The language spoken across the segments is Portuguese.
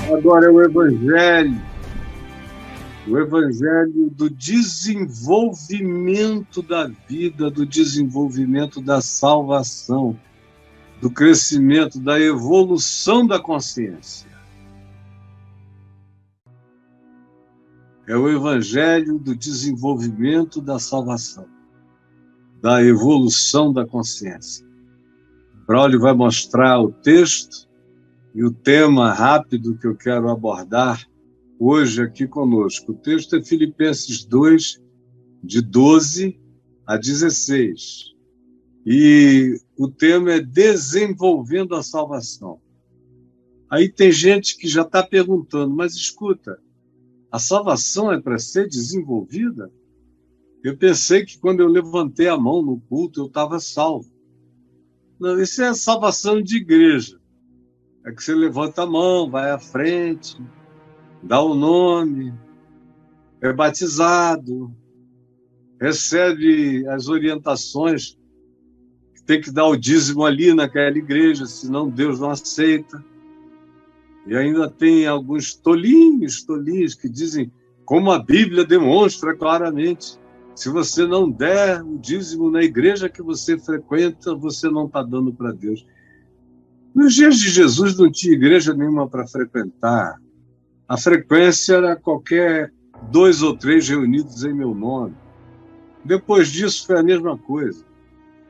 Agora é o evangelho do desenvolvimento da vida, do desenvolvimento da salvação, do crescimento, da evolução da consciência. É o evangelho do desenvolvimento da salvação, da evolução da consciência. Braulio vai mostrar o texto e o tema rápido que eu quero abordar hoje aqui conosco. O texto é Filipenses 2, de 12 a 16. E o tema é desenvolvendo a salvação. Aí tem gente que já está perguntando, mas escuta, a salvação é para ser desenvolvida? Eu pensei que quando eu levantei a mão no culto eu estava salvo. Não, isso é salvação de igreja. É que você levanta a mão, vai à frente, dá o nome, é batizado, recebe as orientações, tem que dar o dízimo ali naquela igreja, senão Deus não aceita. E ainda tem alguns tolinhos que dizem, como a Bíblia demonstra claramente, se você não der o dízimo na igreja que você frequenta, você não está dando para Deus. Nos dias de Jesus não tinha igreja nenhuma para frequentar. A frequência era qualquer 2 ou 3 reunidos em meu nome. Depois disso foi a mesma coisa.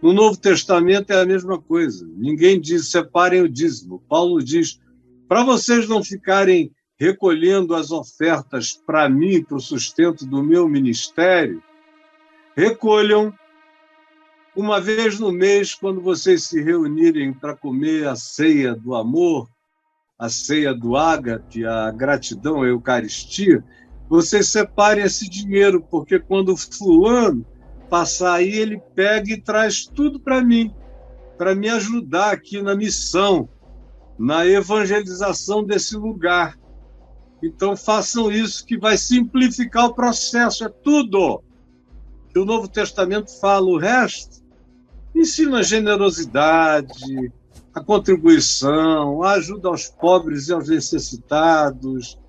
No Novo Testamento é a mesma coisa. Ninguém diz, separem o dízimo. Paulo diz, para vocês não ficarem recolhendo as ofertas para mim, para o sustento do meu ministério, recolham uma vez no mês, quando vocês se reunirem para comer a ceia do amor, a ceia do ágape, a gratidão, a Eucaristia, vocês separem esse dinheiro, porque quando fulano passar aí, ele pega e traz tudo para mim, para me ajudar aqui na missão, na evangelização desse lugar. Então façam isso, que vai simplificar o processo, é tudo que o Novo Testamento fala. O resto ensina a generosidade, a contribuição, a ajuda aos pobres e aos necessitados,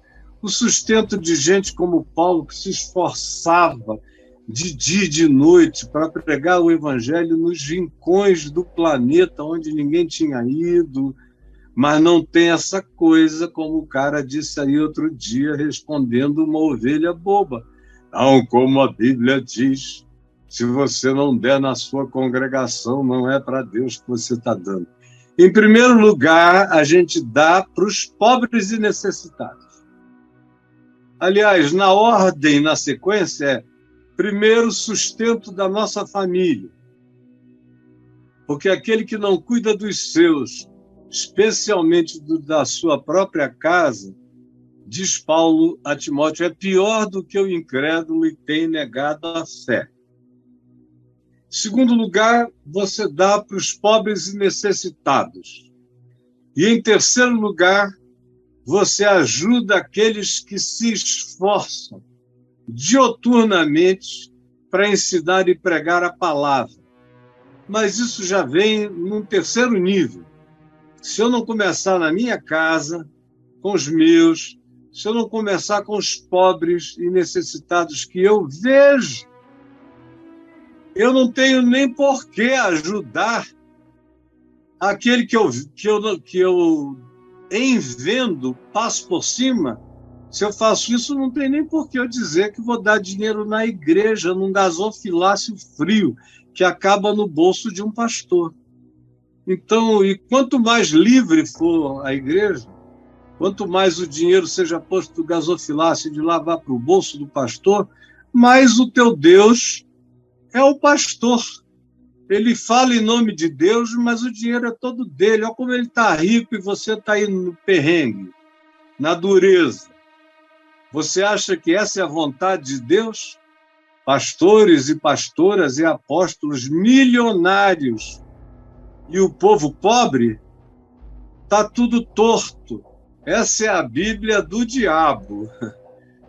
o sustento de gente como Paulo, que se esforçava de dia e de noite para pregar o evangelho nos rincões do planeta onde ninguém tinha ido, mas não tem essa coisa, como o cara disse aí outro dia, respondendo uma ovelha boba. Não, como a Bíblia diz, se você não der na sua congregação, não é para Deus que você está dando. Em primeiro lugar, a gente dá para os pobres e necessitados. Aliás, na ordem, na sequência, é primeiro sustento da nossa família. Porque aquele que não cuida dos seus, especialmente da sua própria casa, diz Paulo a Timóteo, é pior do que o incrédulo e tem negado a fé. Em segundo lugar, você dá para os pobres e necessitados. E em terceiro lugar, você ajuda aqueles que se esforçam dioturnamente para ensinar e pregar a palavra. Mas isso já vem num terceiro nível. Se eu não começar na minha casa, com os meus, se eu não começar com os pobres e necessitados que eu vejo, eu não tenho nem por que ajudar aquele que eu em vendo, passo por cima. Se eu faço isso, não tem nem por que eu dizer que vou dar dinheiro na igreja, num gasofilácio frio, que acaba no bolso de um pastor. Então, e quanto mais livre for a igreja, quanto mais o dinheiro seja posto do gasofilácio de lá vá para o bolso do pastor, mais o teu Deus é o pastor. Ele fala em nome de Deus, mas o dinheiro é todo dele. Olha como ele está rico e você está aí no perrengue, na dureza. Você acha que essa é a vontade de Deus? Pastores e pastoras e apóstolos milionários e o povo pobre? Está tudo torto. Essa é a Bíblia do diabo,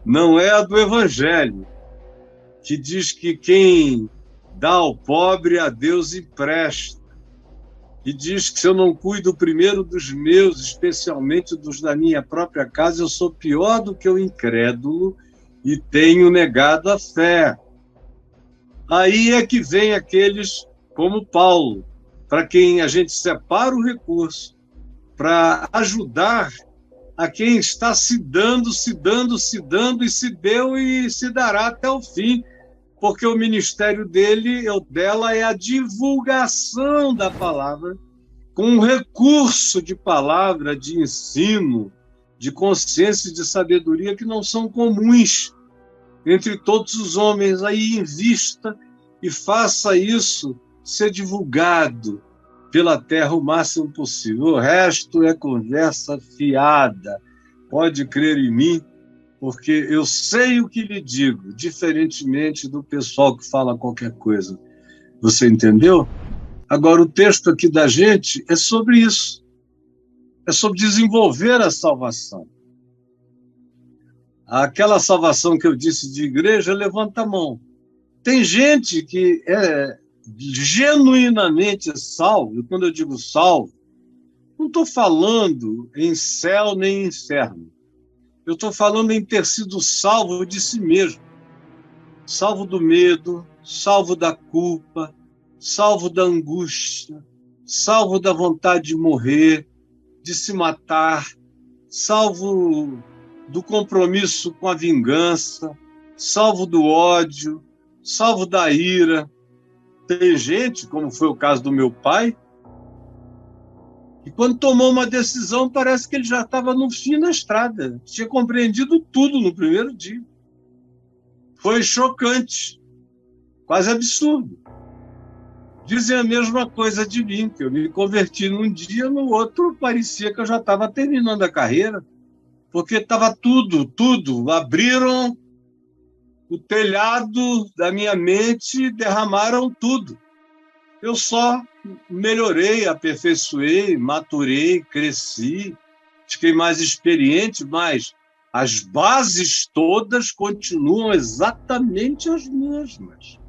não é a do Evangelho, que diz que quem dá ao pobre, a Deus empresta. e diz que se eu não cuido primeiro dos meus, especialmente dos da minha própria casa, eu sou pior do que o incrédulo e tenho negado a fé. Aí é que vem aqueles como Paulo, para quem a gente separa o recurso, para ajudar a quem está se dando, e se deu e se dará até o fim, porque o ministério dela é a divulgação da palavra, com um recurso de palavra, de ensino, de consciência e de sabedoria que não são comuns entre todos os homens. Aí invista e faça isso ser divulgado pela terra o máximo possível. O resto é conversa fiada. Pode crer em mim, porque eu sei o que lhe digo, diferentemente do pessoal que fala qualquer coisa. Você entendeu? Agora, o texto aqui da gente é sobre isso. É sobre desenvolver a salvação. Aquela salvação que eu disse de igreja, levanta a mão. Tem gente que é genuinamente salvo, e quando eu digo salvo, não estou falando em céu nem em inferno. Eu estou falando em ter sido salvo de si mesmo. Salvo do medo, salvo da culpa, salvo da angústia, salvo da vontade de morrer, de se matar, salvo do compromisso com a vingança, salvo do ódio, salvo da ira. Tem gente, como foi o caso do meu pai, que quando tomou uma decisão parece que ele já estava no fim da estrada, tinha compreendido tudo no primeiro dia. Foi chocante, quase absurdo. Dizem a mesma coisa de mim, que eu me converti num dia, no outro parecia que eu já estava terminando a carreira, porque estava tudo, abriram o telhado da minha mente, derramaram tudo. Eu só melhorei, aperfeiçoei, maturei, cresci, fiquei mais experiente, mas as bases todas continuam exatamente as mesmas.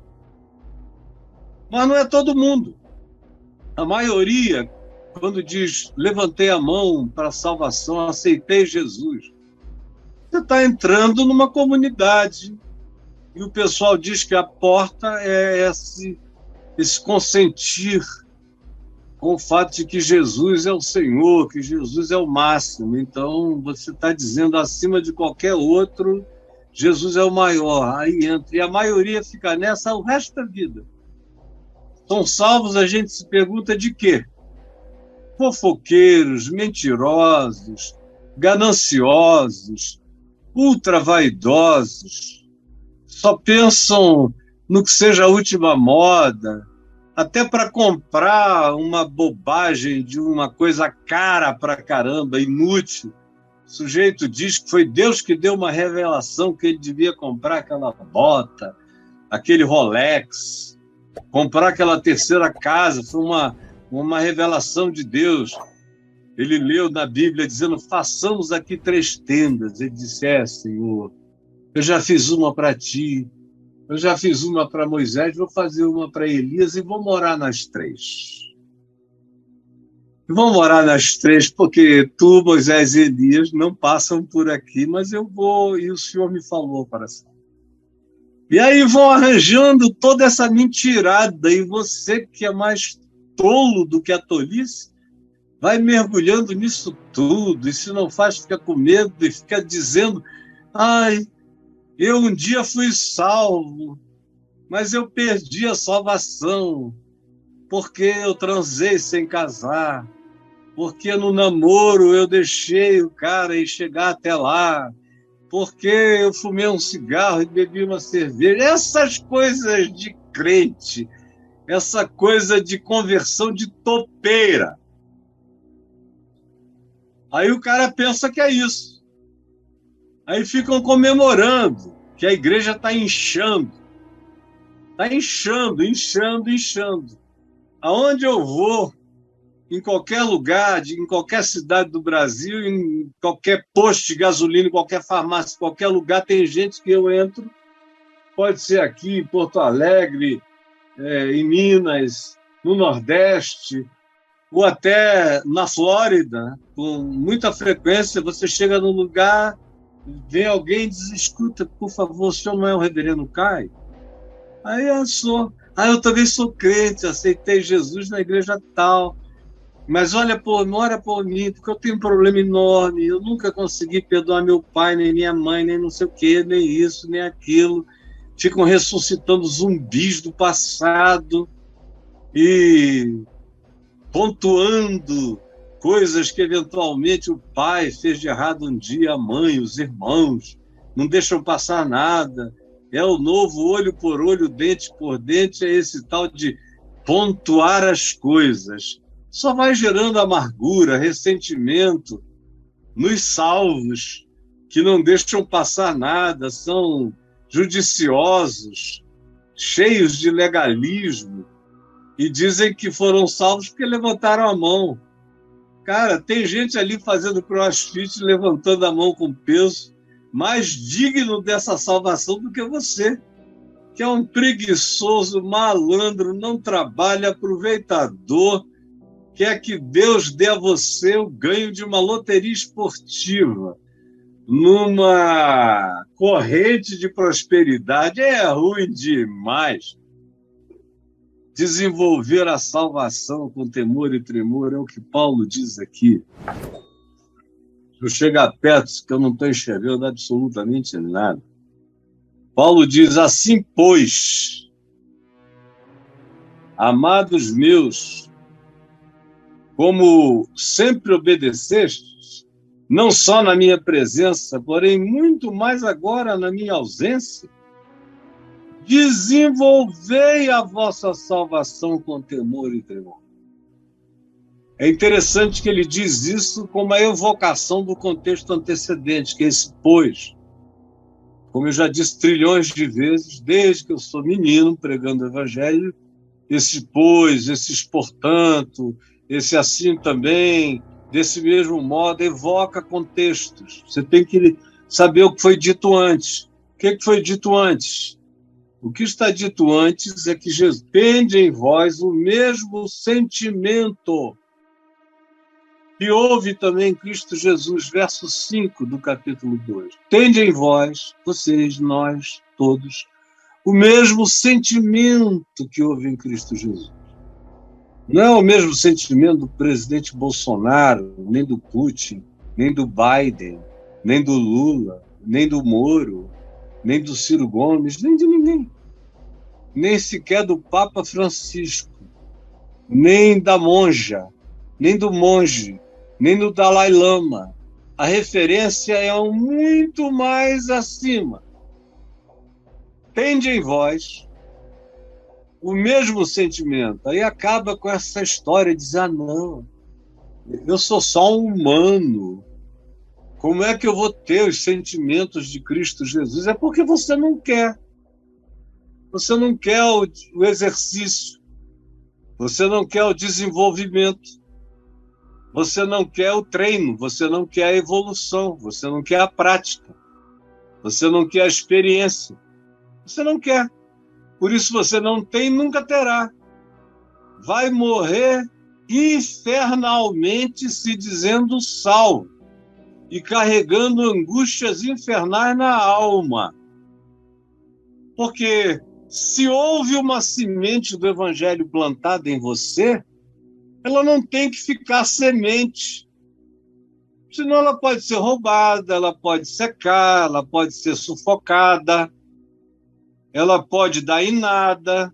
Mas não é todo mundo. A maioria, quando diz, levantei a mão para a salvação, aceitei Jesus, você está entrando numa comunidade e o pessoal diz que a porta é esse consentir com o fato de que Jesus é o Senhor, que Jesus é o máximo. Então, você está dizendo, acima de qualquer outro, Jesus é o maior. Aí entra. E a maioria fica nessa o resto da vida. São salvos, a gente se pergunta de quê? Fofoqueiros, mentirosos, gananciosos, ultra vaidosos, só pensam no que seja a última moda, até para comprar uma bobagem de uma coisa cara pra caramba, inútil. O sujeito diz que foi Deus que deu uma revelação que ele devia comprar aquela bota, aquele Rolex, comprar aquela terceira casa, foi uma revelação de Deus. Ele leu na Bíblia dizendo, façamos aqui 3 tendas. Ele disse, Senhor, eu já fiz uma para ti, eu já fiz uma para Moisés, vou fazer uma para Elias e vou morar nas 3. Vou morar nas 3 porque tu, Moisés e Elias não passam por aqui, mas eu vou, e o Senhor me falou para si. E aí vão arranjando toda essa mentirada, e você que é mais tolo do que a tolice, vai mergulhando nisso tudo, e se não faz, fica com medo e fica dizendo, eu um dia fui salvo, mas eu perdi a salvação, porque eu transei sem casar, porque no namoro eu deixei o cara ir chegar até lá, porque eu fumei um cigarro e bebi uma cerveja. Essas coisas de crente, essa coisa de conversão de topeira. Aí o cara pensa que é isso. Aí ficam comemorando que a igreja está inchando. Está inchando. Aonde eu vou, em qualquer lugar, em qualquer cidade do Brasil, em qualquer posto de gasolina, em qualquer farmácia, em qualquer lugar, tem gente que eu entro, pode ser aqui em Porto Alegre, em Minas, no Nordeste, ou até na Flórida, com muita frequência, você chega num lugar, vem alguém e diz, escuta, por favor, o senhor não é o reverendo Caio? Aí eu sou. Eu também sou crente, aceitei Jesus na igreja tal. Mas olha, não ora por mim, porque eu tenho um problema enorme. Eu nunca consegui perdoar meu pai, nem minha mãe, nem não sei o quê, nem isso, nem aquilo. Ficam ressuscitando zumbis do passado e pontuando coisas que eventualmente o pai fez de errado um dia, a mãe, os irmãos, não deixam passar nada. É o novo olho por olho, dente por dente, é esse tal de pontuar as coisas. Só vai gerando amargura, ressentimento nos salvos, que não deixam passar nada, são judiciosos, cheios de legalismo, e dizem que foram salvos porque levantaram a mão. Cara, tem gente ali fazendo crossfit, levantando a mão com peso, mais digno dessa salvação do que você, que é um preguiçoso, malandro, não trabalha, aproveitador, quer que Deus dê a você o ganho de uma loteria esportiva, numa corrente de prosperidade. É ruim demais. Desenvolver a salvação com temor e tremor é o que Paulo diz aqui. Se eu chegar perto, que eu não estou enxergando absolutamente nada. Paulo diz assim, pois, amados meus, como sempre obedecestes, não só na minha presença, porém muito mais agora na minha ausência, desenvolvei a vossa salvação com temor e tremor. É interessante que ele diz isso com uma evocação do contexto antecedente, que é esse pois. Como eu já disse trilhões de vezes, desde que eu sou menino pregando o evangelho, esse pois, esses portanto, esse assim também, desse mesmo modo, evoca contextos. Você tem que saber o que foi dito antes. O que foi dito antes? O que está dito antes é que Jesus tende em vós o mesmo sentimento que houve também em Cristo Jesus, verso 5 do capítulo 2. Tende em vós, vocês, nós, todos, o mesmo sentimento que houve em Cristo Jesus. Não é o mesmo sentimento do presidente Bolsonaro, nem do Putin, nem do Biden, nem do Lula, nem do Moro, nem do Ciro Gomes, nem de ninguém. Nem sequer do Papa Francisco, nem da monja, nem do monge, nem do Dalai Lama. A referência é muito mais acima. Tende em vós o mesmo sentimento. Aí acaba com essa história de dizer, não, eu sou só um humano. Como é que eu vou ter os sentimentos de Cristo Jesus? É porque você não quer. Você não quer o exercício. Você não quer o desenvolvimento. Você não quer o treino. Você não quer a evolução. Você não quer a prática. Você não quer a experiência. Você não quer. Por isso você não tem e nunca terá. Vai morrer infernalmente se dizendo salvo e carregando angústias infernais na alma. Porque se houve uma semente do evangelho plantada em você, ela não tem que ficar semente. Senão ela pode ser roubada, ela pode secar, ela pode ser sufocada, ela pode dar em nada,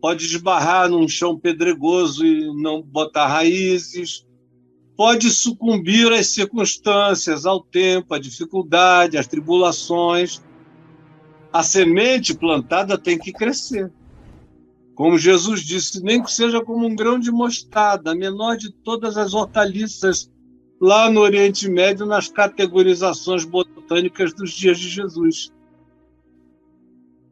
pode esbarrar num chão pedregoso e não botar raízes, pode sucumbir às circunstâncias, ao tempo, à dificuldade, às tribulações. A semente plantada tem que crescer. Como Jesus disse, nem que seja como um grão de mostarda, a menor de todas as hortaliças lá no Oriente Médio, nas categorizações botânicas dos dias de Jesus.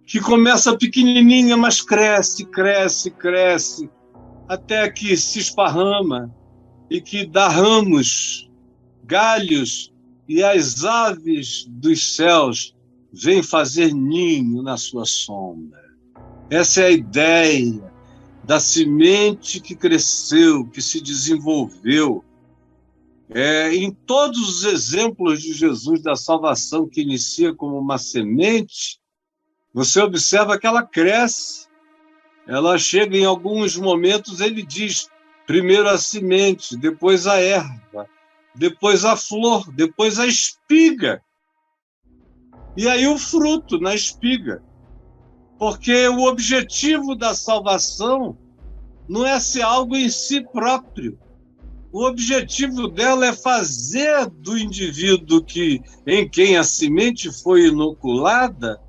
Que começa pequenininha, mas cresce, cresce, cresce, até que se esparrama e que dá ramos, galhos, e as aves dos céus vêm fazer ninho na sua sombra. Essa é a ideia da semente que cresceu, que se desenvolveu. Em todos os exemplos de Jesus da salvação, que inicia como uma semente, você observa que ela cresce. Ela chega em alguns momentos, ele diz, primeiro a semente, depois a erva, depois a flor, depois a espiga. E aí o fruto na espiga. Porque o objetivo da salvação não é ser algo em si próprio. O objetivo dela é fazer do indivíduo em quem a semente foi inoculada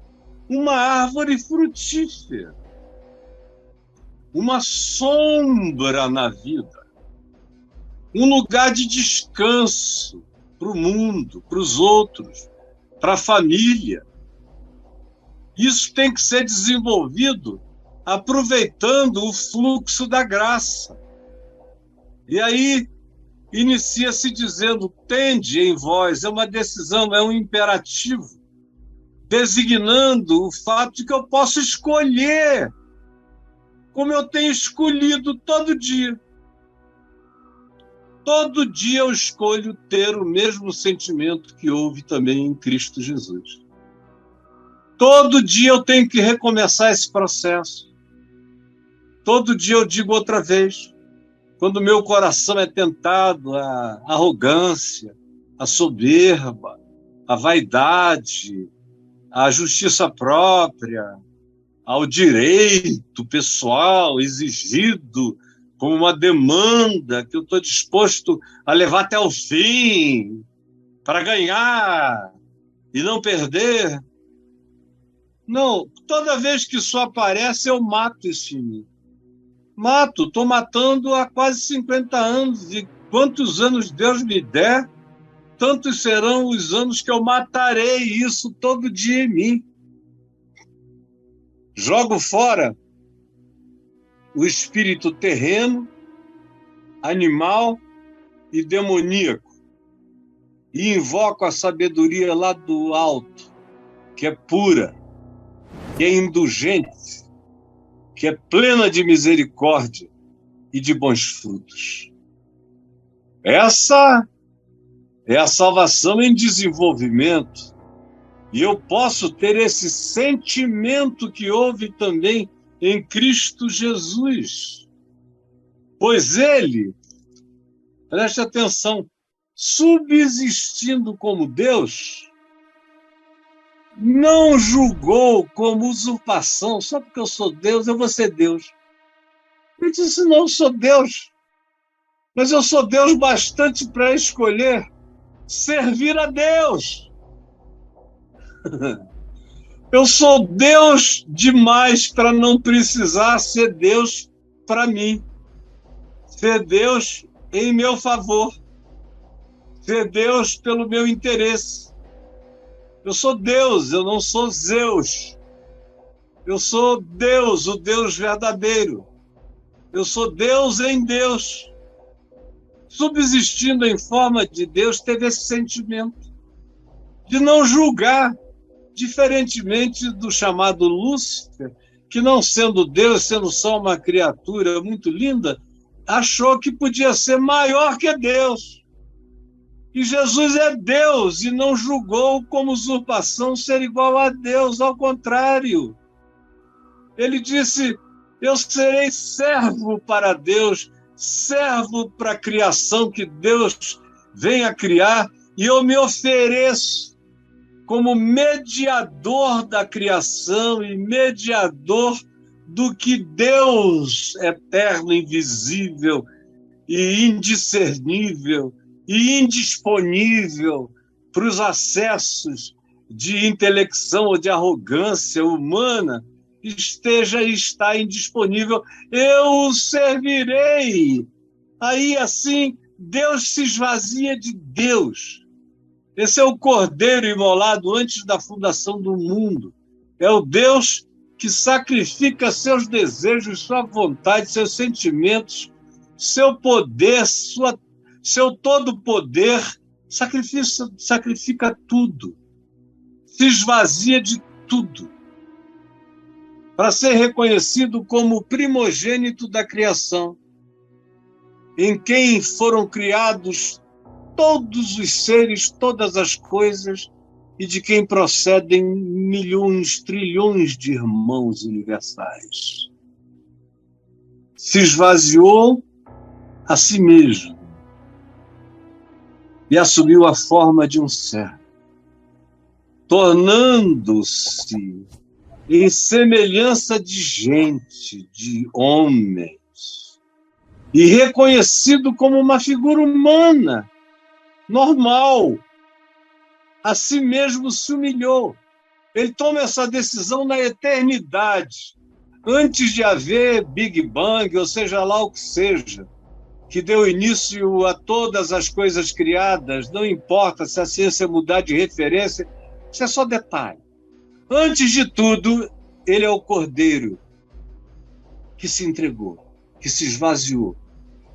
uma árvore frutífera, uma sombra na vida, um lugar de descanso para o mundo, para os outros, para a família. Isso tem que ser desenvolvido aproveitando o fluxo da graça. E aí inicia-se dizendo, tende em vós, é uma decisão, é um imperativo, designando o fato de que eu posso escolher, como eu tenho escolhido todo dia. Todo dia eu escolho ter o mesmo sentimento que houve também em Cristo Jesus. Todo dia eu tenho que recomeçar esse processo. Todo dia eu digo outra vez, quando meu coração é tentado à arrogância, à soberba, à vaidade, à justiça própria, ao direito pessoal exigido como uma demanda que eu estou disposto a levar até o fim, para ganhar e não perder. Não, toda vez que isso aparece, eu mato isso em mim. Estou matando há quase 50 anos, e quantos anos Deus me der, tantos serão os anos que eu matarei isso todo dia em mim. Jogo fora o espírito terreno, animal e demoníaco, e invoco a sabedoria lá do alto, que é pura, que é indulgente, que é plena de misericórdia e de bons frutos. Essa é a salvação em desenvolvimento. E eu posso ter esse sentimento que houve também em Cristo Jesus. Pois ele, preste atenção, subsistindo como Deus, não julgou como usurpação, só porque eu sou Deus, eu vou ser Deus. Ele disse, não, eu sou Deus, mas eu sou Deus bastante para escolher servir a Deus. Eu sou Deus demais para não precisar ser Deus para mim. Ser Deus em meu favor. Ser Deus pelo meu interesse. Eu sou Deus, eu não sou Zeus. Eu sou Deus, o Deus verdadeiro. Eu sou Deus em Deus. Subsistindo em forma de Deus, teve esse sentimento de não julgar, diferentemente do chamado Lúcifer, que não sendo Deus, sendo só uma criatura muito linda, achou que podia ser maior que Deus. E Jesus é Deus e não julgou como usurpação ser igual a Deus, ao contrário. Ele disse, eu serei servo para Deus, servo para a criação que Deus vem a criar, e eu me ofereço como mediador da criação e mediador do que Deus eterno, invisível e indiscernível e indisponível para os acessos de intelecção ou de arrogância humana esteja e está indisponível. Eu o servirei. Aí, assim, Deus se esvazia de Deus. Esse é o Cordeiro imolado antes da fundação do mundo. É o Deus que sacrifica seus desejos, sua vontade, seus sentimentos, seu poder, seu todo poder, sacrifica tudo. Se esvazia de tudo para ser reconhecido como primogênito da criação, em quem foram criados todos os seres, todas as coisas, e de quem procedem milhões, trilhões de irmãos universais. Se esvaziou a si mesmo e assumiu a forma de um servo, tornando-se em semelhança de gente, de homens, e reconhecido como uma figura humana, normal. A si mesmo se humilhou. Ele toma essa decisão na eternidade, antes de haver Big Bang, ou seja lá o que seja, que deu início a todas as coisas criadas. Não importa se a ciência mudar de referência, isso é só detalhe. Antes de tudo, ele é o Cordeiro que se entregou, que se esvaziou.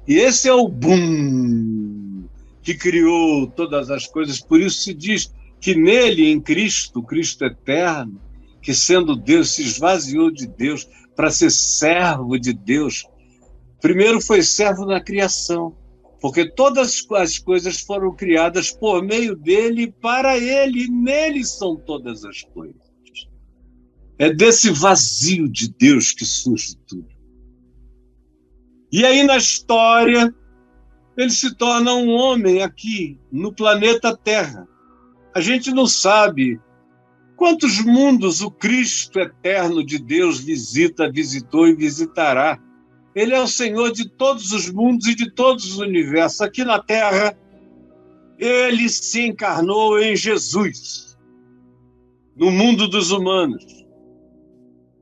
E esse é o boom que criou todas as coisas. Por isso se diz que nele, em Cristo, Cristo eterno, que sendo Deus se esvaziou de Deus para ser servo de Deus. Primeiro foi servo na criação, porque todas as coisas foram criadas por meio dele, para ele, e nele são todas as coisas. É desse vazio de Deus que surge tudo. E aí na história, ele se torna um homem aqui, no planeta Terra. A gente não sabe quantos mundos o Cristo eterno de Deus visitou e visitará. Ele é o Senhor de todos os mundos e de todos os universos. Aqui na Terra, ele se encarnou em Jesus, no mundo dos humanos,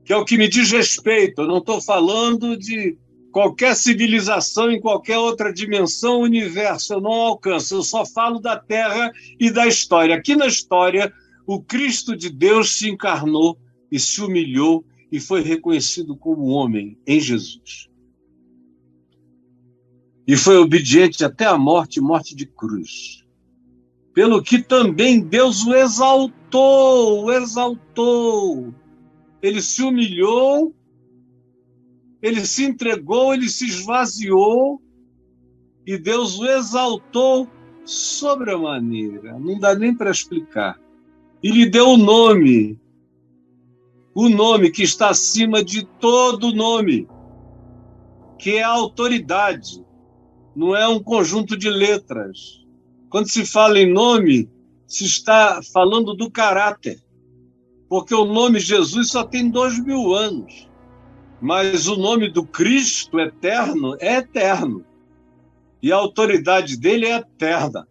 que é o que me diz respeito. Eu não estou falando de qualquer civilização em qualquer outra dimensão, universo. Eu não alcanço, eu só falo da Terra e da história. Aqui na história, o Cristo de Deus se encarnou e se humilhou e foi reconhecido como homem em Jesus. E foi obediente até a morte, morte de cruz. Pelo que também Deus o exaltou, Ele se humilhou, ele se entregou, ele se esvaziou, e Deus o exaltou sobremaneira. Não dá nem para explicar. E lhe deu o nome que está acima de todo nome, que é a autoridade. Não é um conjunto de letras. Quando se fala em nome, se está falando do caráter, porque o nome Jesus só tem 2000 anos, mas o nome do Cristo eterno é eterno, e a autoridade dele é eterna.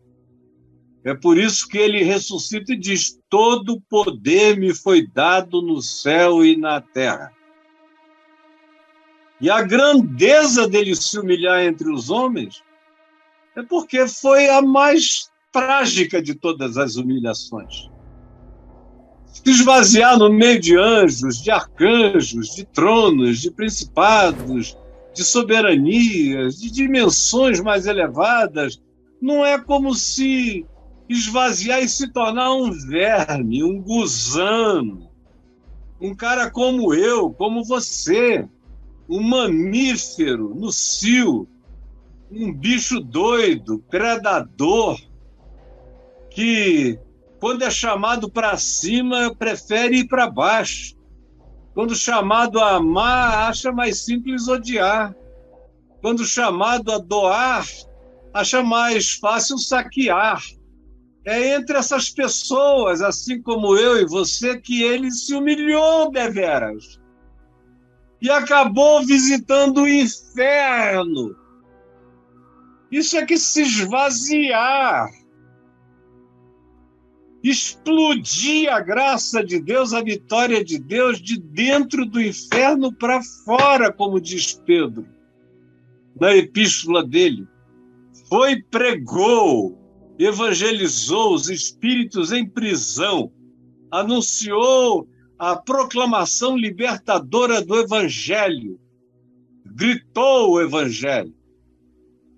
É por isso que ele ressuscita e diz: todo poder me foi dado no céu e na terra. E a grandeza dele se humilhar entre os homens é porque foi a mais trágica de todas as humilhações. Se esvaziar no meio de anjos, de arcanjos, de tronos, de principados, de soberanias, de dimensões mais elevadas, não é como se esvaziar e se tornar um verme, um gusano, um cara como eu, como você, um mamífero no cio, um bicho doido, predador, que, quando é chamado para cima, prefere ir para baixo. Quando chamado a amar, acha mais simples odiar. Quando chamado a doar, acha mais fácil saquear. É entre essas pessoas, assim como eu e você, que ele se humilhou deveras. E acabou visitando o inferno. Isso é que se esvaziar. Explodir a graça de Deus, a vitória de Deus, de dentro do inferno para fora, como diz Pedro, na epístola dele. Foi, pregou, evangelizou os espíritos em prisão, anunciou a proclamação libertadora do evangelho, gritou o evangelho,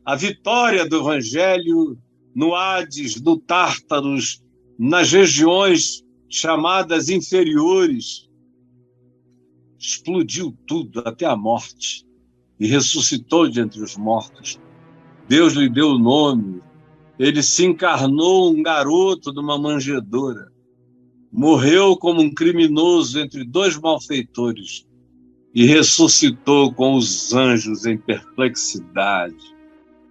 a vitória do evangelho no Hades, no Tártaros, nas regiões chamadas inferiores, explodiu tudo, até a morte, e ressuscitou de entre os mortos. Deus lhe deu o nome, ele se encarnou um garoto numa manjedoura, morreu como um criminoso entre dois malfeitores e ressuscitou com os anjos em perplexidade,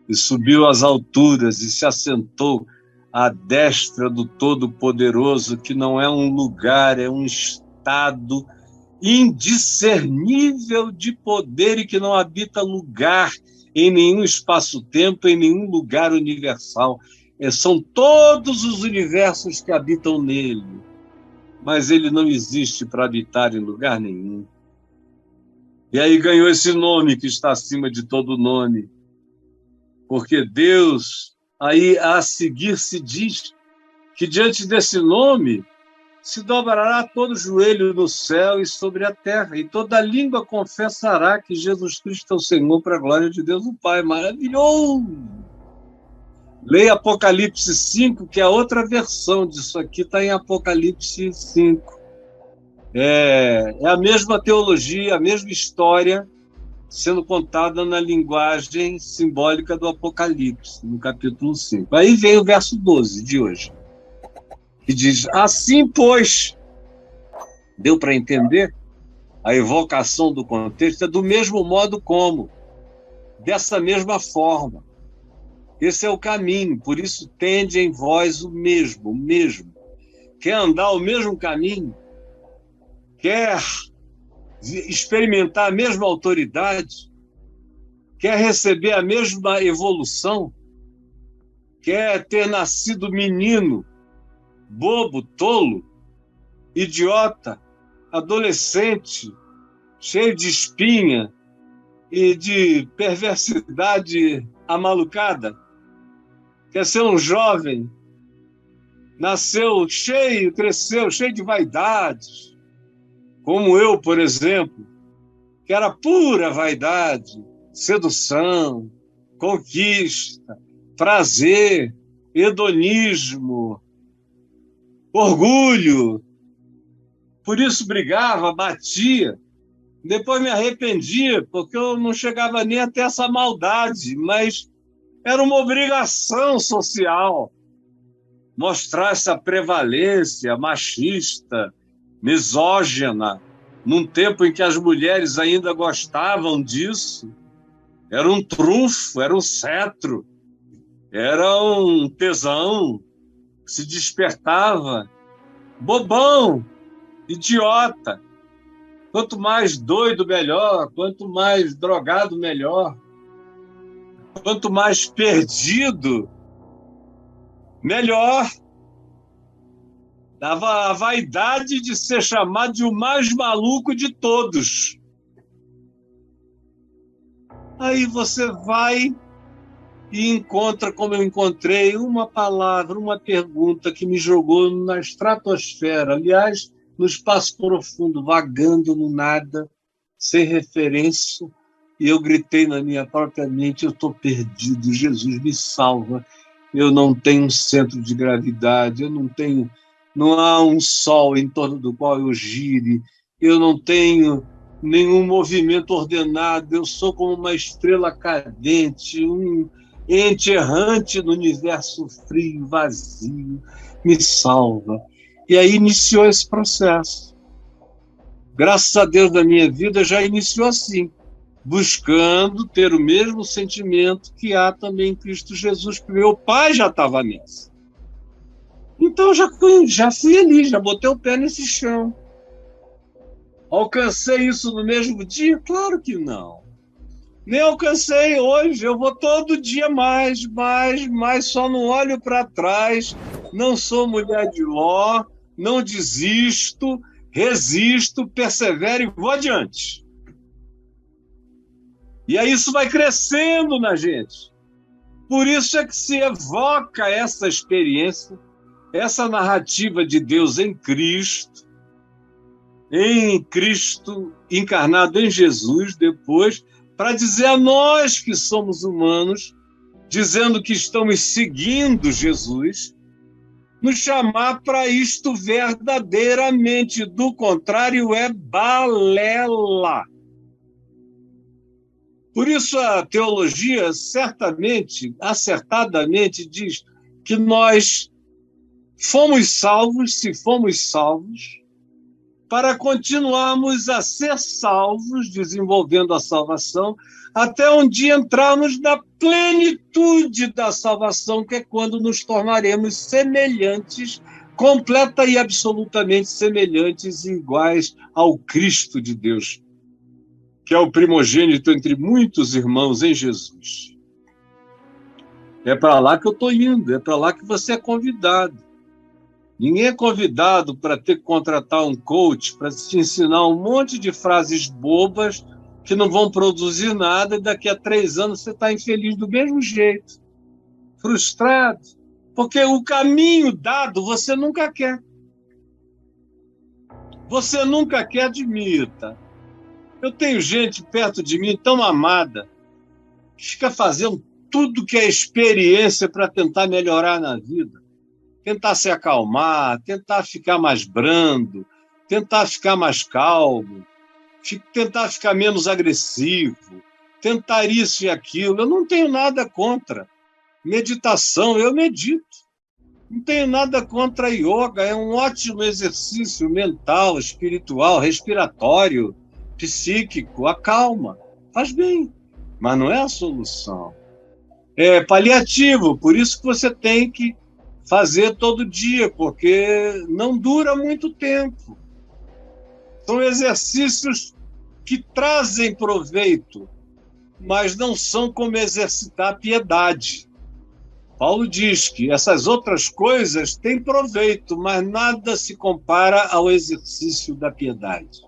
e subiu às alturas e se assentou à destra do Todo-Poderoso, que não é um lugar, é um estado indiscernível de poder e que não habita lugar em nenhum espaço-tempo, em nenhum lugar universal. São todos os universos que habitam nele, mas ele não existe para habitar em lugar nenhum. E aí ganhou esse nome que está acima de todo nome, porque Deus, aí a seguir se diz que diante desse nome se dobrará todo joelho no céu e sobre a terra, e toda língua confessará que Jesus Cristo é o Senhor, para a glória de Deus o Pai. Maravilhoso! Leia Apocalipse 5, que é a outra versão disso aqui, está em Apocalipse 5. É a mesma teologia, a mesma história, sendo contada na linguagem simbólica do Apocalipse, no capítulo 5. Aí vem o verso 12 de hoje, que diz: assim, pois, deu para entender? A evocação do contexto é do mesmo modo como, dessa mesma forma. Esse é o caminho, por isso tende em vós o mesmo. Quer andar o mesmo caminho? Quer experimentar a mesma autoridade? Quer receber a mesma evolução? Quer ter nascido menino, bobo, tolo, idiota, adolescente, cheio de espinha e de perversidade amalucada? Quer ser um jovem, nasceu cheio, cresceu cheio de vaidades, como eu, por exemplo, que era pura vaidade, sedução, conquista, prazer, hedonismo, orgulho. Por isso brigava, batia. Depois me arrependia, porque eu não chegava nem até essa maldade, mas era uma obrigação social mostrar essa prevalência machista, misógina, num tempo em que as mulheres ainda gostavam disso. Era um trunfo, era um cetro, era um tesão que se despertava. Bobão, idiota. Quanto mais doido, melhor. Quanto mais drogado, melhor. Quanto mais perdido, melhor. Dava a vaidade de ser chamado de o mais maluco de todos. Aí você vai e encontra, como eu encontrei, uma palavra, uma pergunta que me jogou na estratosfera, aliás, no espaço profundo, vagando no nada, sem referência, e eu gritei na minha própria mente: eu estou perdido, Jesus me salva, eu não tenho um centro de gravidade, não há um sol em torno do qual eu gire, eu não tenho nenhum movimento ordenado, eu sou como uma estrela cadente, um ente errante no universo frio, vazio, me salva. E aí iniciou esse processo. Graças a Deus, da minha vida já iniciou assim, buscando ter o mesmo sentimento que há também em Cristo Jesus, porque meu pai já estava nessa. Então já fui ali, já botei o pé nesse chão. Alcancei isso no mesmo dia? Claro que não. Nem alcancei hoje, eu vou todo dia mais, só não olho para trás, não sou mulher de Ló, não desisto, resisto, persevero e vou adiante. E aí isso vai crescendo na gente. Por isso é que se evoca essa experiência, essa narrativa de Deus em Cristo encarnado em Jesus depois, para dizer a nós que somos humanos, dizendo que estamos seguindo Jesus, nos chamar para isto verdadeiramente. Do contrário, é balela. Por isso, a teologia certamente, acertadamente, diz que nós fomos salvos, se fomos salvos, para continuarmos a ser salvos, desenvolvendo a salvação, até um dia entrarmos na plenitude da salvação, que é quando nos tornaremos semelhantes, completa e absolutamente semelhantes e iguais ao Cristo de Deus, que é o primogênito entre muitos irmãos em Jesus. É para lá que eu estou indo, é para lá que você é convidado. Ninguém é convidado para ter que contratar um coach para te ensinar um monte de frases bobas que não vão produzir nada e daqui a 3 anos você está infeliz do mesmo jeito, frustrado, porque o caminho dado você nunca quer. Você nunca quer, admita. Eu tenho gente perto de mim tão amada que fica fazendo tudo que é experiência para tentar melhorar na vida. Tentar se acalmar, tentar ficar mais brando, tentar ficar mais calmo, tentar ficar menos agressivo, tentar isso e aquilo. Eu não tenho nada contra meditação, eu medito. Não tenho nada contra yoga, é um ótimo exercício mental, espiritual, respiratório, psíquico, acalma, faz bem, mas não é a solução. É paliativo, por isso que você tem que fazer todo dia, porque não dura muito tempo. São exercícios que trazem proveito, mas não são como exercitar a piedade. Paulo diz que essas outras coisas têm proveito, mas nada se compara ao exercício da piedade.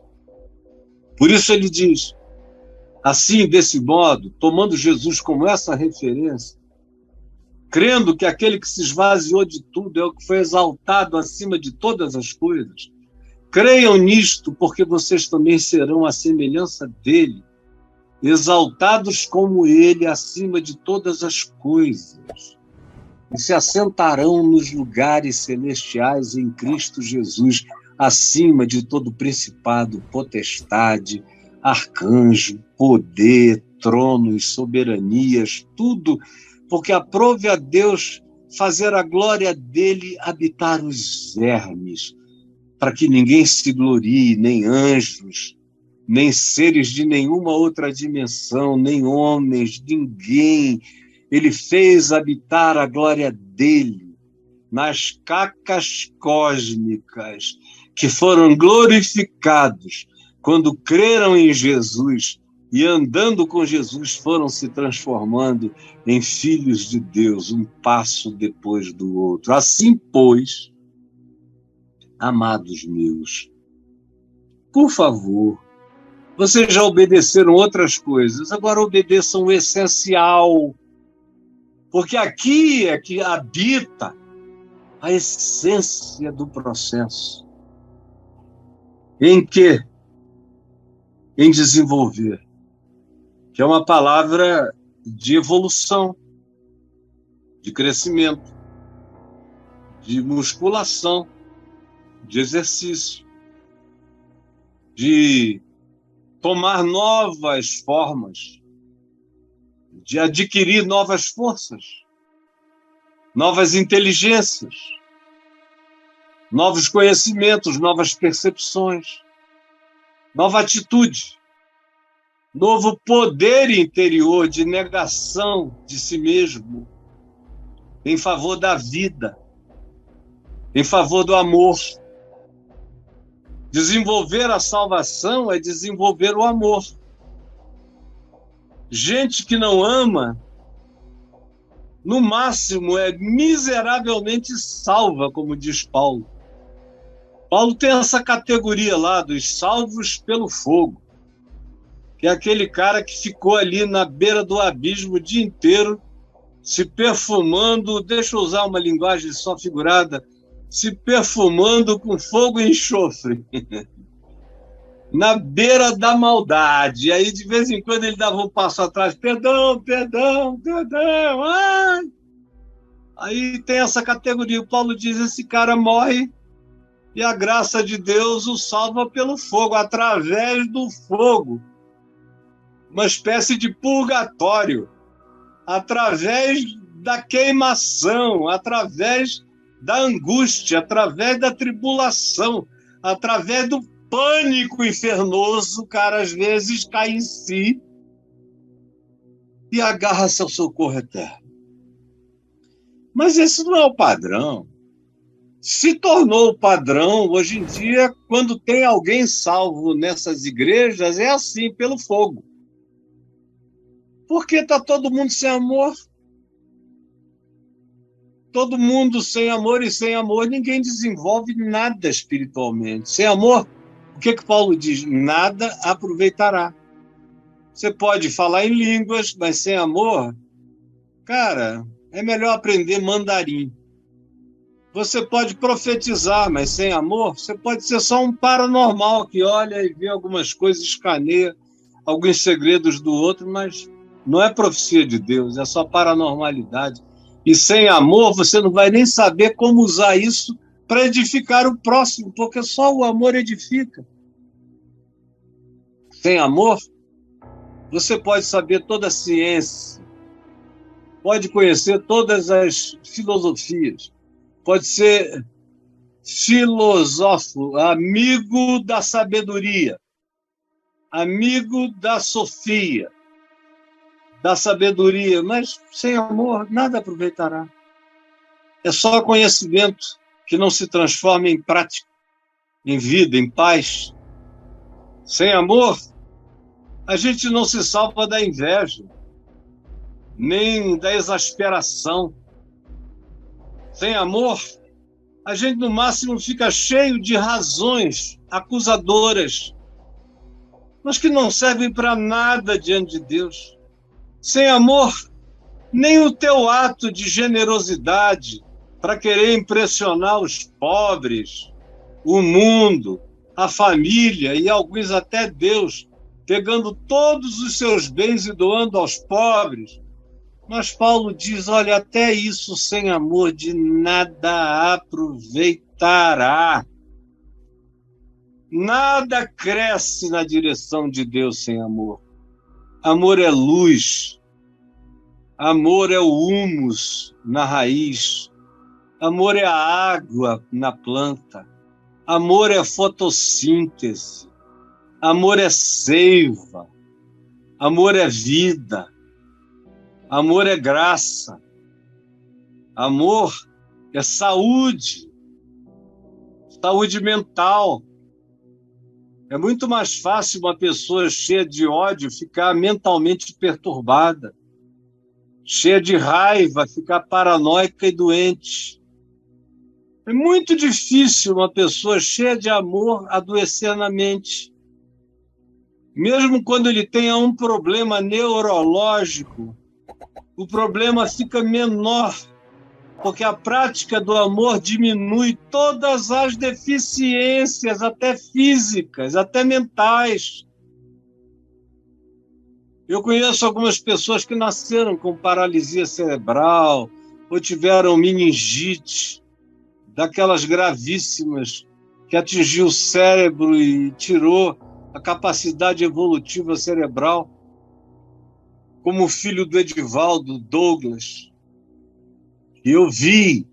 Por isso ele diz, assim, desse modo, tomando Jesus como essa referência, crendo que aquele que se esvaziou de tudo é o que foi exaltado acima de todas as coisas, creiam nisto, porque vocês também serão a semelhança dele, exaltados como ele acima de todas as coisas, e se assentarão nos lugares celestiais em Cristo Jesus, acima de todo principado, potestade, arcanjo, poder, tronos, soberanias, tudo, porque aprove a Deus fazer a glória dele habitar os vermes, para que ninguém se glorie, nem anjos, nem seres de nenhuma outra dimensão, nem homens, ninguém. Ele fez habitar a glória dele nas cacas cósmicas, que foram glorificados quando creram em Jesus e andando com Jesus foram se transformando em filhos de Deus, um passo depois do outro. Assim, pois, amados meus, por favor, vocês já obedeceram outras coisas, agora obedeçam o essencial, porque aqui é que habita a essência do processo. Em que? Em desenvolver, que é uma palavra de evolução, de crescimento, de musculação, de exercício, de tomar novas formas, de adquirir novas forças, novas inteligências, novos conhecimentos, novas percepções, nova atitude, novo poder interior de negação de si mesmo em favor da vida, em favor do amor. Desenvolver a salvação é desenvolver o amor. Gente que não ama, no máximo, é miseravelmente salva, como diz Paulo. Paulo tem essa categoria lá dos salvos pelo fogo, que é aquele cara que ficou ali na beira do abismo o dia inteiro, se perfumando, deixa eu usar uma linguagem só figurada, se perfumando com fogo e enxofre, na beira da maldade. E aí, de vez em quando, ele dava um passo atrás, perdão, perdão, perdão, ai! Aí tem essa categoria. O Paulo diz: esse cara morre e a graça de Deus o salva pelo fogo, através do fogo. Uma espécie de purgatório, através da queimação, através da angústia, através da tribulação, através do pânico infernoso. O cara às vezes cai em si e agarra-se ao socorro eterno. Mas esse não é o padrão. Se tornou o padrão hoje em dia, quando tem alguém salvo nessas igrejas, é assim, pelo fogo. Porque está todo mundo sem amor. Todo mundo sem amor, e sem amor ninguém desenvolve nada espiritualmente. Sem amor, o que Paulo diz? Nada aproveitará. Você pode falar em línguas, mas sem amor, cara, é melhor aprender mandarim. Você pode profetizar, mas sem amor, você pode ser só um paranormal que olha e vê algumas coisas, escaneia alguns segredos do outro, mas não é profecia de Deus, é só paranormalidade. E sem amor, você não vai nem saber como usar isso para edificar o próximo, porque só o amor edifica. Sem amor, você pode saber toda a ciência, pode conhecer todas as filosofias, pode ser filósofo, amigo da sabedoria, amigo da sofia, da sabedoria, mas sem amor nada aproveitará. É só conhecimento que não se transforma em prática, em vida, em paz. Sem amor, a gente não se salva da inveja, nem da exasperação. Sem amor, a gente no máximo fica cheio de razões acusadoras, mas que não servem para nada diante de Deus. Sem amor, nem o teu ato de generosidade para querer impressionar os pobres, o mundo, a família e alguns até Deus, pegando todos os seus bens e doando aos pobres. Mas Paulo diz, olha, até isso sem amor de nada aproveitará. Nada cresce na direção de Deus sem amor. Amor é luz. Amor é o humus na raiz. Amor é a água na planta. Amor é fotossíntese. Amor é seiva. Amor é vida. Amor é graça. Amor é saúde. Saúde mental. É muito mais fácil uma pessoa cheia de ódio ficar mentalmente perturbada, cheia de raiva, ficar paranoica e doente. É muito difícil uma pessoa cheia de amor adoecer na mente. Mesmo quando ele tenha um problema neurológico, o problema fica menor, porque a prática do amor diminui todas as deficiências, até físicas, até mentais. Eu conheço algumas pessoas que nasceram com paralisia cerebral ou tiveram meningite, daquelas gravíssimas, que atingiu o cérebro e tirou a capacidade evolutiva cerebral, como o filho do Edivaldo, Douglas. E eu vi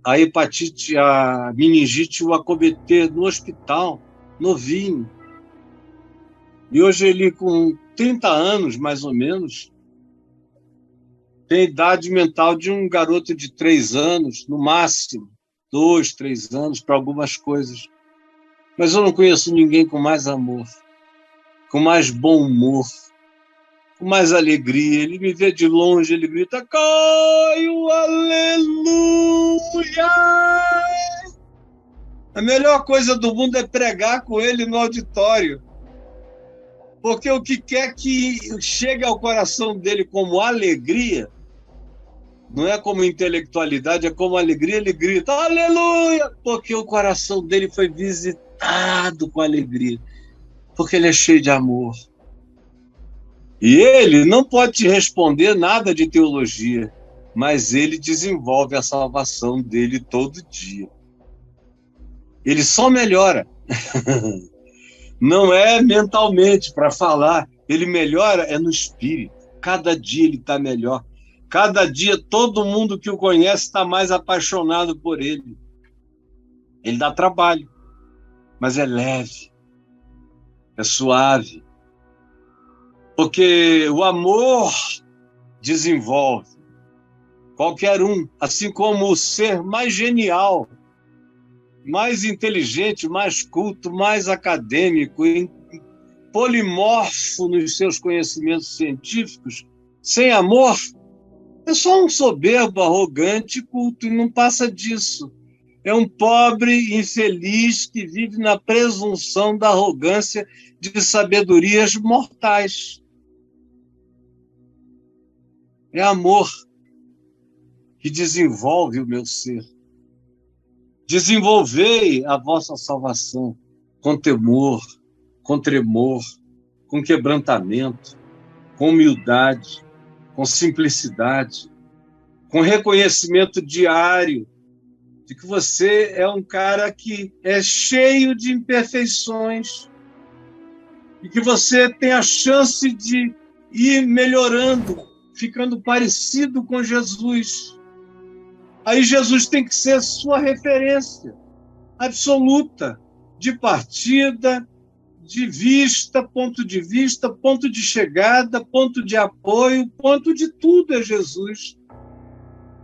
a hepatite, a meningite o acometer no hospital, novinho. E hoje ele, com 30 anos, mais ou menos, tem a idade mental de um garoto de 3 anos, no máximo, 2, 3 anos, para algumas coisas. Mas eu não conheço ninguém com mais amor, com mais bom humor, com mais alegria. Ele me vê de longe, ele grita, Caio, aleluia! A melhor coisa do mundo é pregar com ele no auditório, porque o que quer que chegue ao coração dele como alegria, não é como intelectualidade, é como alegria, ele grita, aleluia! Porque o coração dele foi visitado com alegria, porque ele é cheio de amor. E ele não pode te responder nada de teologia. mas ele desenvolve a salvação dele todo dia. Ele só melhora. Não é mentalmente para falar, ele melhora é no espírito. Cada dia ele está melhor. Cada dia todo mundo que o conhece está mais apaixonado por ele. Ele dá trabalho, mas é leve, é suave. Porque o amor desenvolve qualquer um, assim como o ser mais genial, mais inteligente, mais culto, mais acadêmico, polimorfo nos seus conhecimentos científicos, sem amor, é só um soberbo, arrogante, culto, e não passa disso. É um pobre, infeliz, que vive na presunção da arrogância de sabedorias mortais. É amor que desenvolve o meu ser. Desenvolvei a vossa salvação com temor, com tremor, com quebrantamento, com humildade, com simplicidade, com reconhecimento diário de que você é um cara que é cheio de imperfeições e que você tem a chance de ir melhorando, ficando parecido com Jesus. Aí Jesus tem que ser sua referência absoluta, de partida, de vista, ponto de chegada, ponto de apoio, ponto de tudo é Jesus.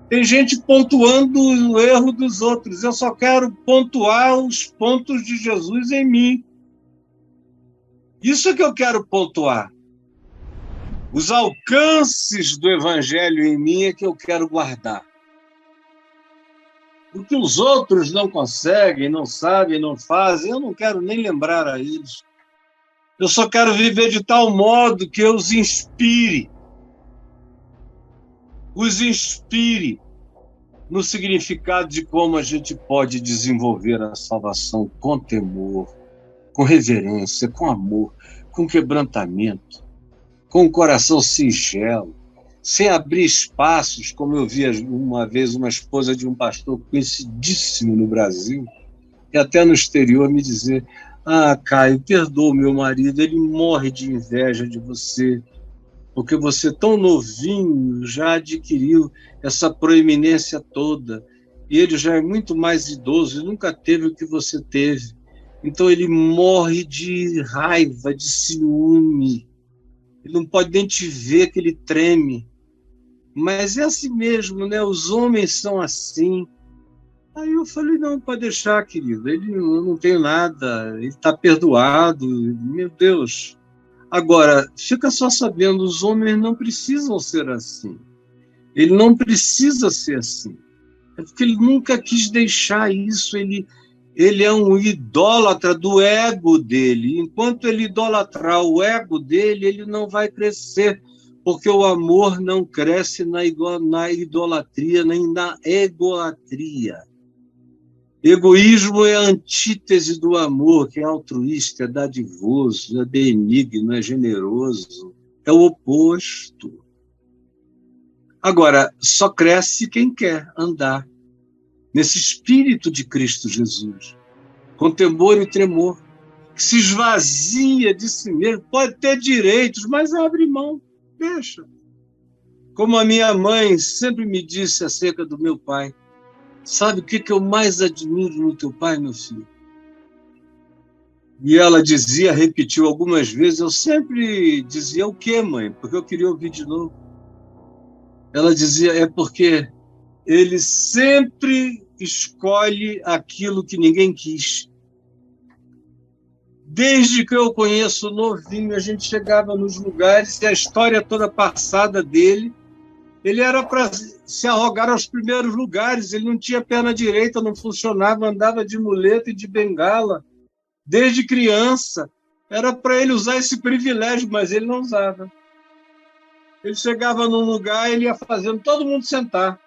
Tem gente pontuando o erro dos outros. Eu só quero pontuar os pontos de Jesus em mim. Isso é que eu quero pontuar. Os alcances do Evangelho em mim é que eu quero guardar. O que os outros não conseguem, não sabem, não fazem, eu não quero nem lembrar a eles. Eu só quero viver de tal modo que eu os inspire. Os inspire no significado de como a gente pode desenvolver a salvação com temor, com reverência, com amor, com quebrantamento, com um coração singelo, sem abrir espaços, como eu vi uma vez uma esposa de um pastor conhecidíssimo no Brasil, e até no exterior, me dizer: ah, Caio, perdoa o meu marido, ele morre de inveja de você, porque você tão novinho já adquiriu essa proeminência toda, e ele já é muito mais idoso e nunca teve o que você teve. Então ele morre de raiva, de ciúme, ele não pode nem te ver que ele treme. Mas é assim mesmo, né? Os homens são assim. Aí eu falei: não, pode deixar, querido, ele não tem nada, ele está perdoado, meu Deus. Agora, fica só sabendo, os homens não precisam ser assim. Ele não precisa ser assim. É porque ele nunca quis deixar isso, ele é um idólatra do ego dele. Enquanto ele idolatrar o ego dele, ele não vai crescer, porque o amor não cresce na idolatria, nem na egolatria. Egoísmo é a antítese do amor, que é altruísta, é dadivoso, é benigno, é generoso, é o oposto. Agora, só cresce quem quer andar nesse espírito de Cristo Jesus, com temor e tremor, que se esvazia de si mesmo, pode ter direitos, mas abre mão, deixa. Como a minha mãe sempre me disse acerca do meu pai: sabe o que eu mais admiro no teu pai, meu filho? E ela dizia, repetiu algumas vezes, eu sempre dizia: o quê, mãe? Porque eu queria ouvir de novo. Ela dizia: é porque ele sempre escolhe aquilo que ninguém quis. Desde que eu o conheço novinho, a gente chegava nos lugares e a história toda passada dele, ele era para se arrogar aos primeiros lugares, ele não tinha perna direita, não funcionava, andava de muleta e de bengala. Desde criança, era para ele usar esse privilégio, mas ele não usava. Ele chegava num lugar, ele ia fazendo todo mundo sentar.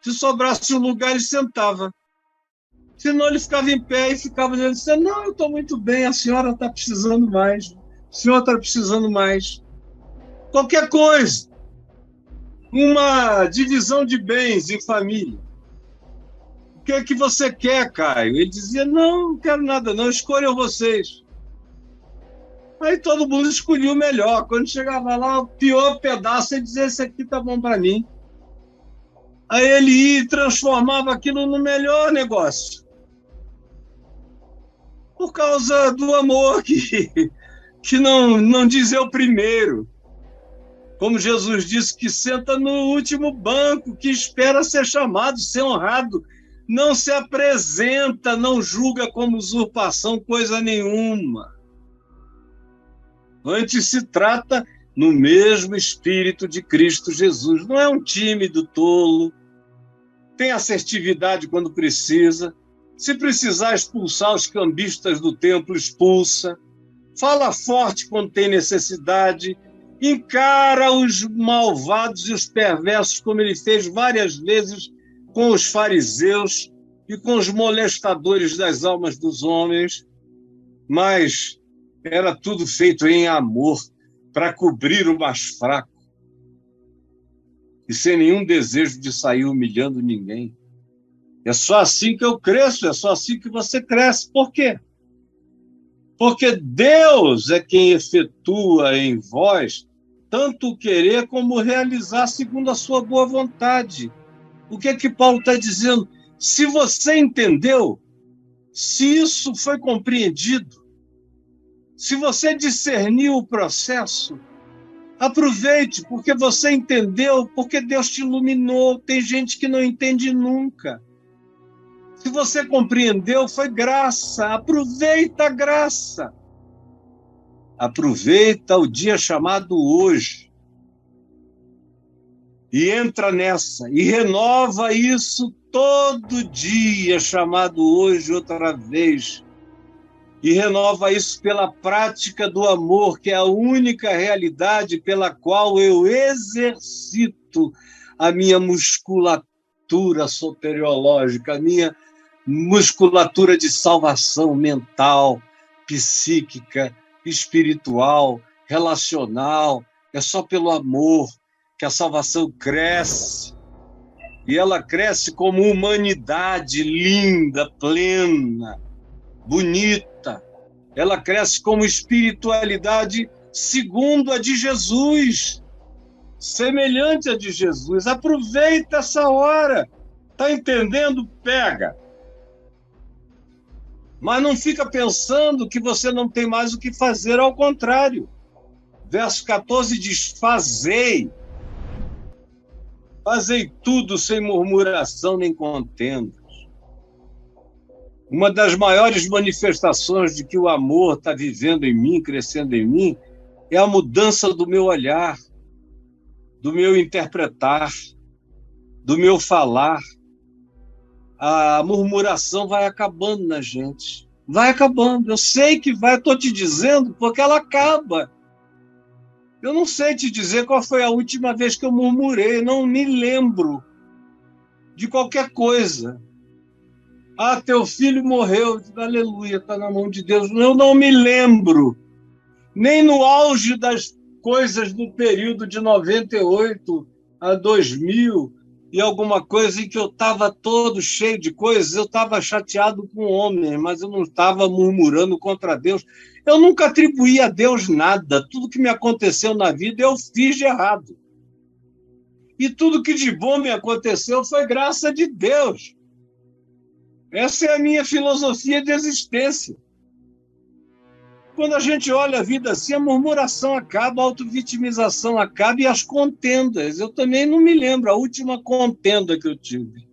Se sobrasse um lugar, ele sentava. Senão ele ficava em pé e ficava dizendo: não, eu estou muito bem, a senhora está precisando mais, o senhor está precisando mais. Qualquer coisa. uma divisão de bens em família. O que é que você quer, Caio? Ele dizia, não quero nada não, escolham vocês. Aí todo mundo escolhia o melhor. Quando chegava lá, o pior pedaço, ele dizia, esse aqui tá bom para mim. Aí ele ia e transformava aquilo no melhor negócio. Por causa do amor que não diz eu primeiro. Como Jesus disse, que senta no último banco, que espera ser chamado, ser honrado, não se apresenta, não julga como usurpação coisa nenhuma. Antes se trata no mesmo espírito de Cristo Jesus. Não é um tímido tolo, tem assertividade quando precisa, se precisar expulsar os cambistas do templo, expulsa, fala forte quando tem necessidade, encara os malvados e os perversos, como ele fez várias vezes com os fariseus e com os molestadores das almas dos homens, mas era tudo feito em amor, para cobrir o mais fraco, e sem nenhum desejo de sair humilhando ninguém. É só assim que eu cresço, é só assim que você cresce. Por quê? Porque Deus é quem efetua em vós tanto o querer como o realizar segundo a sua boa vontade. O que é que Paulo está dizendo? Se você entendeu, se isso foi compreendido, se você discerniu o processo, aproveite, porque você entendeu, porque Deus te iluminou. Tem gente que não entende nunca. Se você compreendeu, foi graça. Aproveita a graça. Aproveita o dia chamado hoje. E entra nessa. E renova isso todo dia chamado hoje outra vez. E renova isso pela prática do amor, que é a única realidade pela qual eu exercito a minha musculatura soteriológica, a minha musculatura de salvação mental, psíquica, espiritual, relacional. É só pelo amor que a salvação cresce. E ela cresce como humanidade linda, plena, bonita. Ela cresce como espiritualidade segundo a de Jesus, semelhante a de Jesus. Aproveita essa hora. Está entendendo? Pega. Mas não fica pensando que você não tem mais o que fazer, ao contrário. Verso 14 diz, fazei tudo sem murmuração nem contendas. Uma das maiores manifestações de que o amor está vivendo em mim, crescendo em mim, é a mudança do meu olhar, do meu interpretar, do meu falar. A murmuração vai acabando na gente. Vai acabando. Eu sei que vai, estou te dizendo, porque ela acaba. Eu não sei te dizer qual foi a última vez que eu murmurei, não me lembro de qualquer coisa. Ah, teu filho morreu, aleluia, está na mão de Deus. Eu não me lembro, nem no auge das coisas do período de 98 a 2000, e alguma coisa em que eu estava todo cheio de coisas, eu estava chateado com o homem, mas eu não estava murmurando contra Deus. Eu nunca atribuí a Deus nada. Tudo que me aconteceu na vida eu fiz de errado. E tudo que de bom me aconteceu foi graça de Deus. Essa é a minha filosofia de existência. Quando a gente olha a vida assim, a murmuração acaba, a autovitimização acaba e as contendas. Eu também não me lembro a última contenda que eu tive.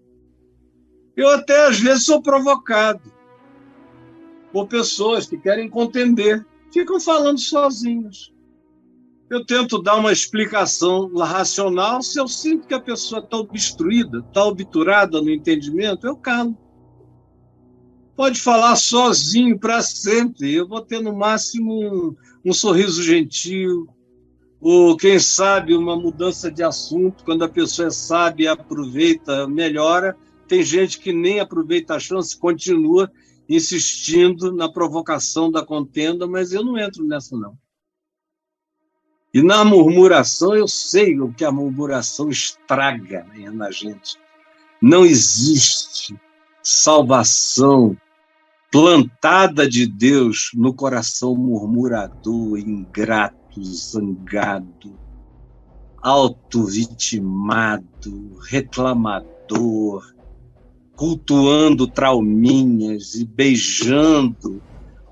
Eu até, às vezes, sou provocado por pessoas que querem contender, ficam falando sozinhos. Eu tento dar uma explicação racional. Se eu sinto que a pessoa está obstruída, está obturada no entendimento, eu calo. Pode falar sozinho para sempre. Eu vou ter, no máximo, um sorriso gentil, ou, quem sabe, uma mudança de assunto. Quando a pessoa é sábia, aproveita, melhora. Tem gente que nem aproveita a chance, continua insistindo na provocação da contenda, mas eu não entro nessa, não. E na murmuração, eu sei o que a murmuração estraga, né, na gente. Não existe salvação plantada de Deus no coração murmurador, ingrato, zangado, autovitimado, reclamador, cultuando trauminhas e beijando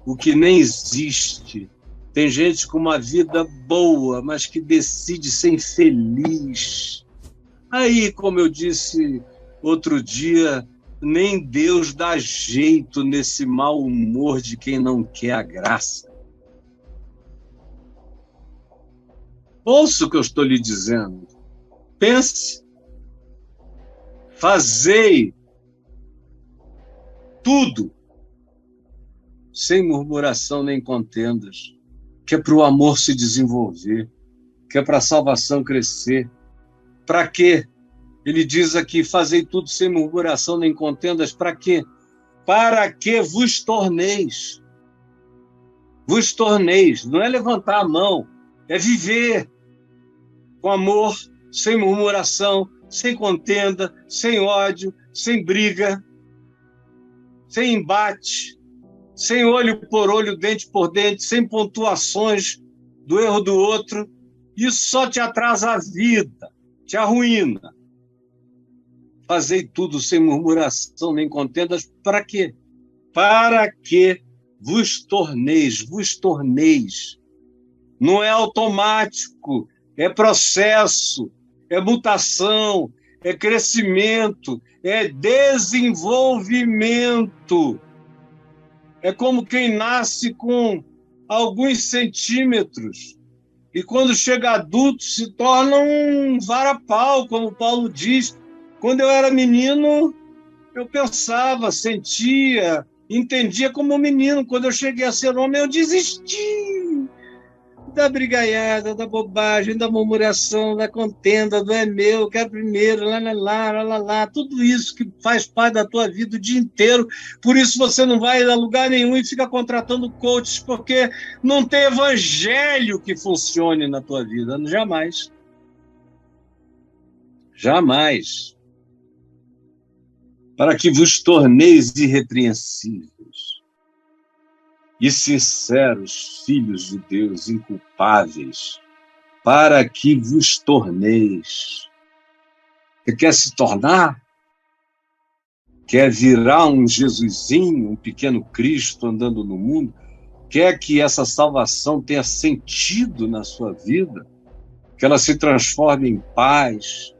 o que nem existe. Tem gente com uma vida boa, mas que decide ser infeliz. Aí, como eu disse outro dia, nem Deus dá jeito nesse mau humor de quem não quer a graça. Ouça o que eu estou lhe dizendo. Pense. Fazei tudo sem murmuração nem contendas, que é para o amor se desenvolver, que é para a salvação crescer. Para quê? Ele diz aqui, fazei tudo sem murmuração nem contendas, para quê? Para que vos torneis. Vos torneis, não é levantar a mão, é viver com amor, sem murmuração, sem contenda, sem ódio, sem briga, sem embate, sem olho por olho, dente por dente, sem pontuações do erro do outro. Isso só te atrasa a vida, te arruína. Fazei tudo sem murmuração nem contendas, para quê? Para que vos torneis. Não é automático, é processo, é mutação, é crescimento, é desenvolvimento. É como quem nasce com alguns centímetros e quando chega adulto se torna um varapau, como Paulo diz. Quando eu era menino, eu pensava, sentia, entendia como menino. Quando eu cheguei a ser homem, eu desisti da brigaiada, da bobagem, da murmuração, da contenda, do é meu, eu quero primeiro, lá, tudo isso que faz parte da tua vida o dia inteiro. Por isso você não vai a lugar nenhum e fica contratando coaches, porque não tem evangelho que funcione na tua vida, jamais. Jamais. Para que vos torneis irrepreensíveis e sinceros, filhos de Deus, inculpáveis, para que vos torneis. Você quer se tornar? Quer virar um Jesusinho, um pequeno Cristo andando no mundo? Quer que essa salvação tenha sentido na sua vida? Que ela se transforme em paz,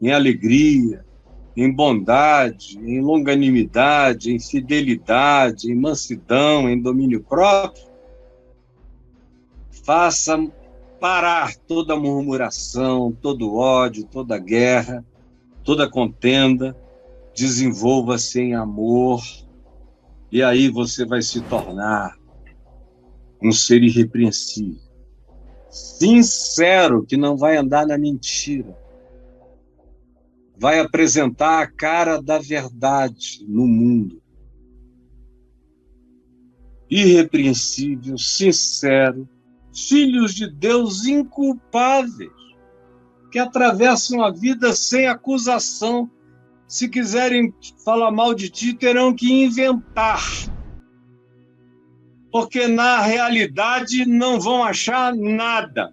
em alegria, em bondade, em longanimidade, em fidelidade, em mansidão, em domínio próprio? Faça parar toda murmuração, todo ódio, toda guerra, toda contenda, desenvolva-se em amor, e aí você vai se tornar um ser irrepreensível, sincero, que não vai andar na mentira, vai apresentar a cara da verdade no mundo. Irrepreensível, sincero, filhos de Deus inculpáveis, que atravessam a vida sem acusação. Se quiserem falar mal de ti, terão que inventar, porque na realidade não vão achar nada.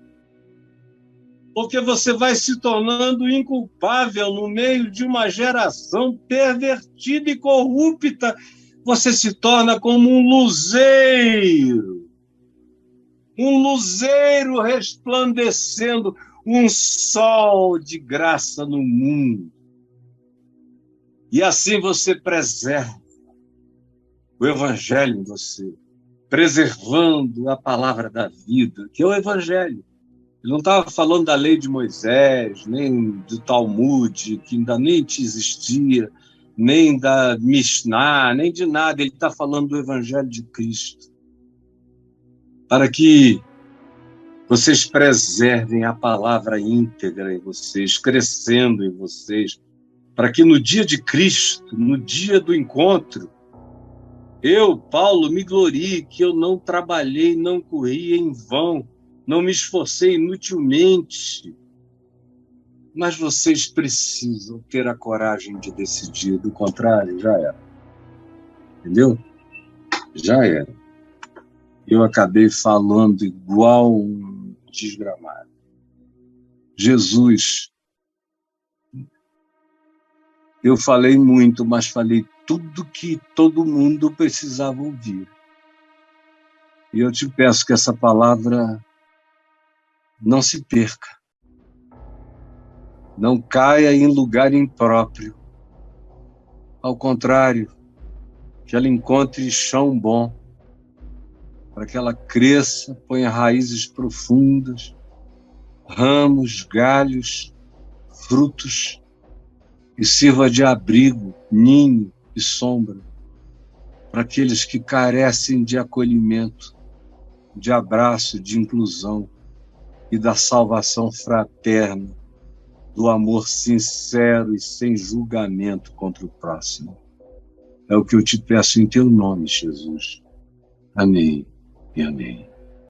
Porque você vai se tornando inculpável no meio de uma geração pervertida e corrupta. Você se torna como um luzeiro resplandecendo, um sol de graça no mundo. E assim você preserva o evangelho em você, preservando a palavra da vida, que é o evangelho. Ele não estava falando da lei de Moisés, nem do Talmud, que ainda nem existia, nem da Mishnah, nem de nada. Ele está falando do Evangelho de Cristo. Para que vocês preservem a palavra íntegra em vocês, crescendo em vocês, para que no dia de Cristo, no dia do encontro, eu, Paulo, me glorie que eu não trabalhei, não corri em vão, não me esforcei inutilmente, mas vocês precisam ter a coragem de decidir, do contrário, já era. Entendeu? Já era. Eu acabei falando igual um desgramado. Jesus, eu falei muito, mas falei tudo que todo mundo precisava ouvir. E eu te peço que essa palavra não se perca, não caia em lugar impróprio. Ao contrário, que ela encontre chão bom, para que ela cresça, ponha raízes profundas, ramos, galhos, frutos, e sirva de abrigo, ninho e sombra para aqueles que carecem de acolhimento, de abraço, de inclusão e da salvação fraterna, do amor sincero e sem julgamento contra o próximo. É o que eu te peço em teu nome, Jesus. Amém e amém.